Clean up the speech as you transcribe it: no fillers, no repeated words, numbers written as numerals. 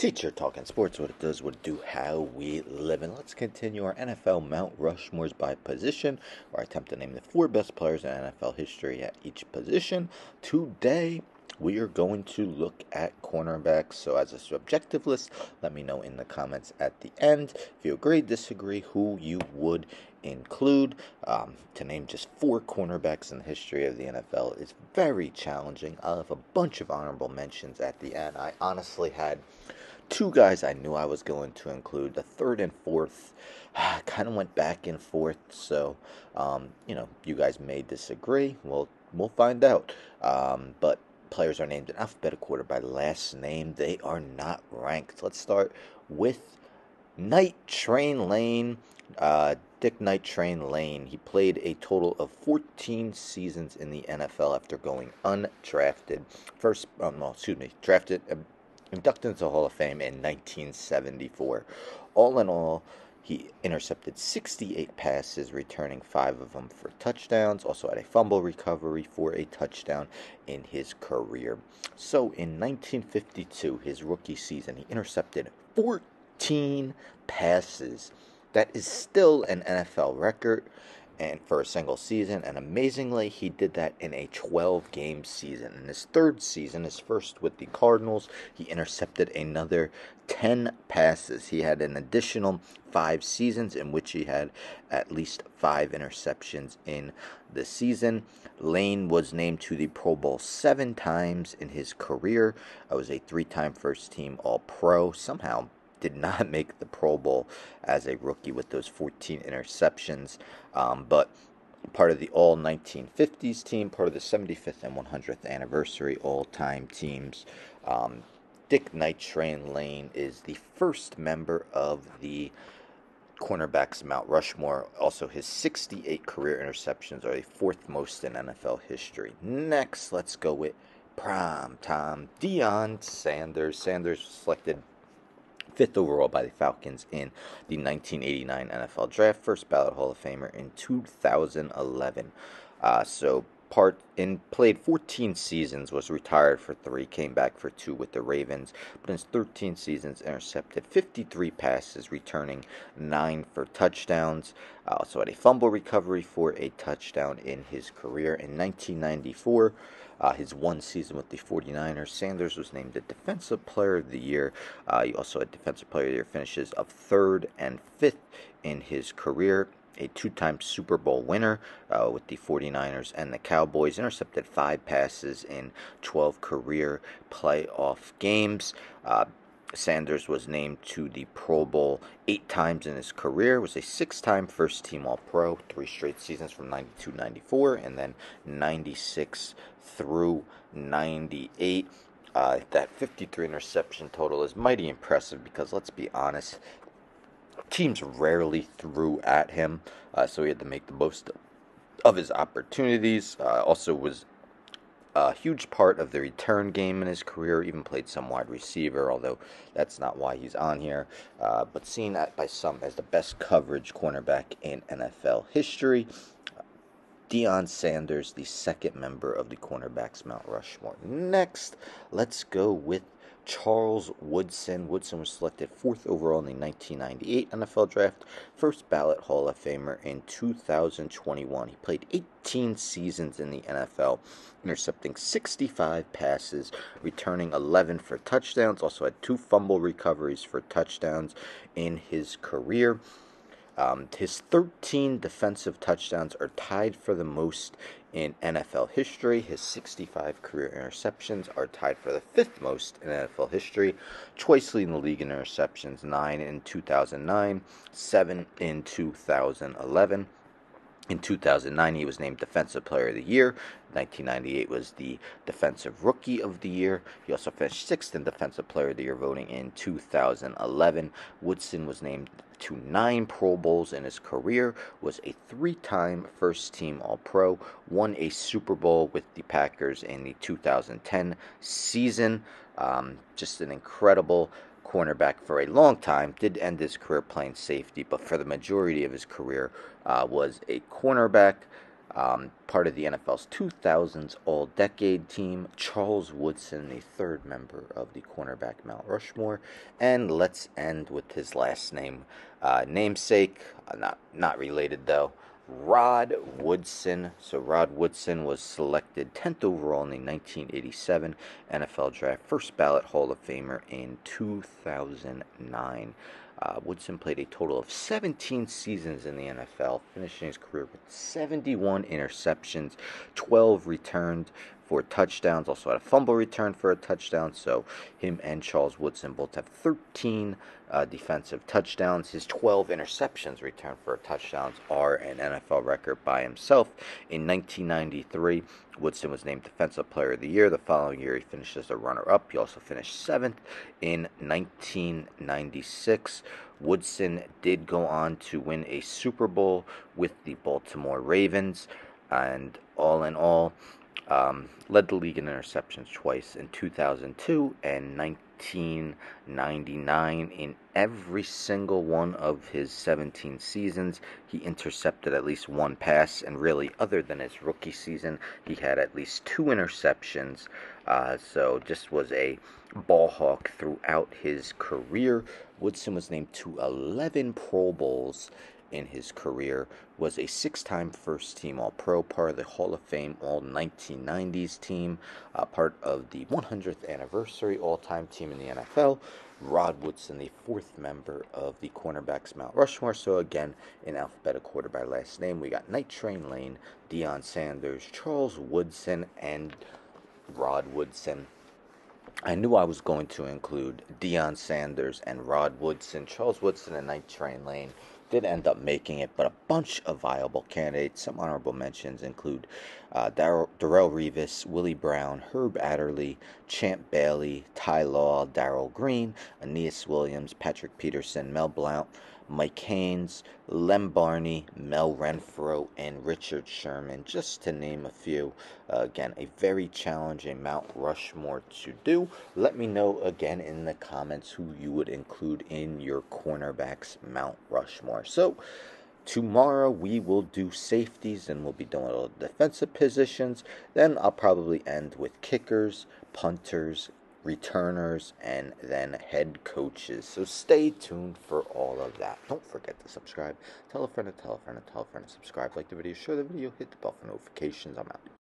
Teacher talking sports, what it does, what it do, how we live. And let's continue our NFL Mount Rushmores by position, where I attempt to name the four best players in NFL history at each position. Today, we are going to look at cornerbacks. So as a subjective list, let me know in the comments at the end if you agree, disagree, who you would include. To name just four cornerbacks in the history of the NFL is very challenging. I'll have a bunch of honorable mentions at the end. I honestly had two guys I knew I was going to include. The third and fourth kind of went back and forth. So, you guys may disagree. We'll find out. But players are named in alphabetical order by last name. They are not ranked. Let's start with Night Train Lane. Dick Night Train Lane. He played a total of 14 seasons in the NFL after going undrafted. Drafted. Inducted into the Hall of Fame in 1974. All in all, he intercepted 68 passes, returning 5 of them for touchdowns. Also had a fumble recovery for a touchdown in his career. So in 1952, his rookie season, he intercepted 14 passes. That is still an NFL record and for a single season, and amazingly, he did that in a 12-game season. In his third season, his first with the Cardinals, he intercepted another 10 passes. He had an additional 5 seasons in which he had at least 5 interceptions in the season. Lane was named to the Pro Bowl 7 times in his career. I was a 3-time first-team All-Pro. Somehow did not make the Pro Bowl as a rookie with those 14 interceptions, but part of the all-1950s team, part of the 75th and 100th anniversary all-time teams. Dick Night Train Lane is the first member of the Cornerbacks Mount Rushmore. Also, his 68 career interceptions are the 4th most in NFL history. Next, let's go with primetime Deion Sanders. Sanders was selected 5th overall by the Falcons in the 1989 NFL Draft, first ballot Hall of Famer in 2011. Played 14 seasons, was retired for 3, came back for 2 with the Ravens, but in his 13 seasons intercepted 53 passes, returning 9 for touchdowns. Also had a fumble recovery for a touchdown in his career. In 1994, his one season with the 49ers, Sanders was named the Defensive Player of the Year. He also had Defensive Player of the Year finishes of 3rd and 5th in his career. A 2-time Super Bowl winner with the 49ers and the Cowboys. Intercepted 5 passes in 12 career playoff games. Sanders was named to the Pro Bowl 8 times in his career, was a 6-time first-team All-Pro, 3 straight seasons from 92-94, and then 96 through 98. That 53 interception total is mighty impressive because, let's be honest, teams rarely threw at him, so he had to make the most of his opportunities. Also was a huge part of the return game in his career, even played some wide receiver, although that's not why he's on here, but seen by some as the best coverage cornerback in NFL history. Deion Sanders, the second member of the Cornerbacks Mount Rushmore. Next, let's go with Charles Woodson. Woodson was selected 4th overall in the 1998 NFL Draft, first ballot Hall of Famer in 2021. He played 18 seasons in the NFL, intercepting 65 passes, returning 11 for touchdowns. Also had 2 fumble recoveries for touchdowns in his career. His 13 defensive touchdowns are tied for the most in NFL history. His 65 career interceptions are tied for the 5th most in NFL history. Twice leading the league in interceptions, 9 in 2009, 7 in 2011. In 2009, he was named Defensive Player of the Year. 1998 was the Defensive Rookie of the Year. He also finished 6th in Defensive Player of the Year voting in 2011. Woodson was named to 9 Pro Bowls in his career, was a 3-time first-team All-Pro, won a Super Bowl with the Packers in the 2010 season. Just an incredible cornerback for a long time. Did end his career playing safety, but for the majority of his career was a cornerback. Part of the NFL's 2000s All-Decade Team, Charles Woodson, the third member of the cornerback Mount Rushmore. And let's end with his last name, namesake, not related though, Rod Woodson. So Rod Woodson was selected 10th overall in the 1987 NFL Draft, first ballot Hall of Famer in 2009. Woodson played a total of 17 seasons in the NFL, finishing his career with 71 interceptions, 12 returned for touchdowns, also had a fumble return for a touchdown. So him and Charles Woodson both have 13 defensive touchdowns. His 12 interceptions returned for touchdowns are an NFL record by himself. In 1993, Woodson was named Defensive Player of the Year. The following year, he finished as a runner-up. He also finished 7th in 1996. Woodson did go on to win a Super Bowl with the Baltimore Ravens, and all in all, led the league in interceptions twice in 2002 and 1999. In every single one of his 17 seasons, he intercepted at least one pass, and really, other than his rookie season, he had at least 2 interceptions. So just was a ball hawk throughout his career. Woodson was named to 11 Pro Bowls in his career, was a 6-time first-team All-Pro, part of the Hall of Fame All-1990s team, part of the 100th anniversary all-time team in the NFL. Rod Woodson, the 4th member of the Cornerbacks Mount Rushmore. So again, in alphabetical order by last name, we got Night Train Lane, Deion Sanders, Charles Woodson, and Rod Woodson. I knew I was going to include Deion Sanders and Rod Woodson. Charles Woodson and Night Train Lane did end up making it, but a bunch of viable candidates. Some honorable mentions include Darrell Revis, Willie Brown, Herb Adderley, Champ Bailey, Ty Law, Darrell Green, Aeneas Williams, Patrick Peterson, Mel Blount, Mike Haynes, Lem Barney, Mel Renfro, and Richard Sherman, just to name a few. Again, a very challenging Mount Rushmore to do. Let me know again in the comments who you would include in your cornerbacks Mount Rushmore. So, tomorrow we will do safeties and we'll be doing all the defensive positions. Then I'll probably end with kickers, punters, returners, and then head coaches. So stay tuned for all of that. Don't forget to subscribe. Tell a friend to tell a friend to tell a friend to subscribe. Like the video, share the video, hit the bell for notifications. I'm out.